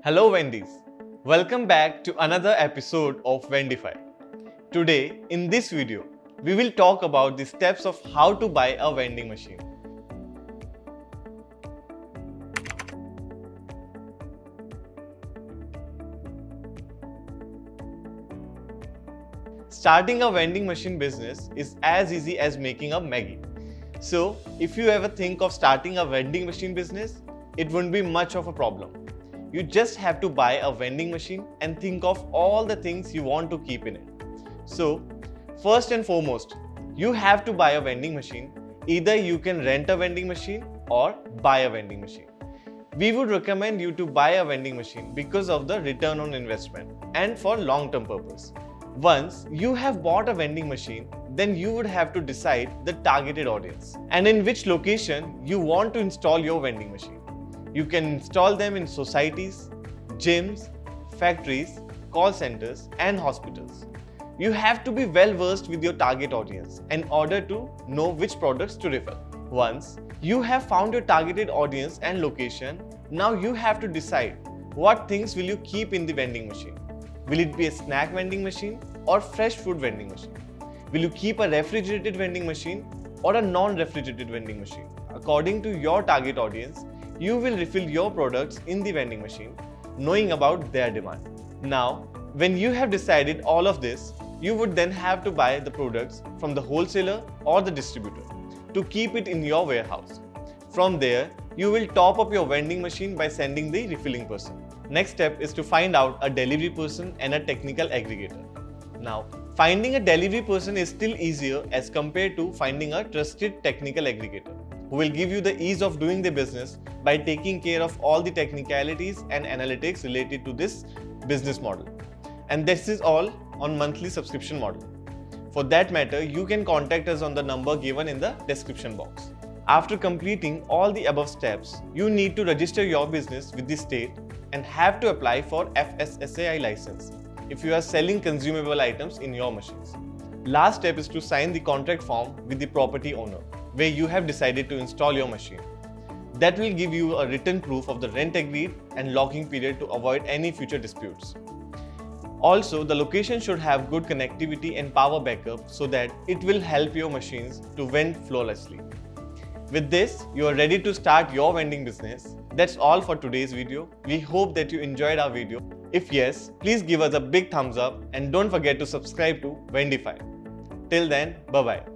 Hello Wendy's. Welcome back to another episode of Vendify. Today, in this video, we will talk about the steps of how to buy a vending machine. Starting a vending machine business is as easy as making a Maggie. So, if you ever think of starting a vending machine business, it won't be much of a problem. You just have to buy a vending machine and think of all the things you want to keep in it. So, first and foremost, you have to buy a vending machine. Either you can rent a vending machine or buy a vending machine. We would recommend you to buy a vending machine because of the return on investment and for long-term purpose. Once you have bought a vending machine, then you would have to decide the targeted audience and in which location you want to install your vending machine. You can install them in societies, gyms, factories, call centers, and hospitals. You have to be well versed with your target audience in order to know which products to refer. Once you have found your targeted audience and location, now you have to decide what things will you keep in the vending machine. Will it be a snack vending machine or fresh food vending machine? Will you keep a refrigerated vending machine or a non-refrigerated vending machine? According to your target audience, you will refill your products in the vending machine, knowing about their demand. Now, when you have decided all of this, you would then have to buy the products from the wholesaler or the distributor to keep it in your warehouse. From there, you will top up your vending machine by sending the refilling person. Next step is to find out a delivery person and a technical aggregator. Now, finding a delivery person is still easier as compared to finding a trusted technical aggregator who will give you the ease of doing the business by taking care of all the technicalities and analytics related to this business model. And this is all on monthly subscription model. For that matter, you can contact us on the number given in the description box. After completing all the above steps, you need to register your business with the state and have to apply for FSSAI license if you are selling consumable items in your machines. Last step is to sign the contract form with the property owner where you have decided to install your machine. That will give you a written proof of the rent agreed and locking period to avoid any future disputes. Also, the location should have good connectivity and power backup so that it will help your machines to vend flawlessly. With this, you are ready to start your vending business. That's all for today's video. We hope that you enjoyed our video. If yes, please give us a big thumbs up and don't forget to subscribe to Vendify. Till then, bye-bye.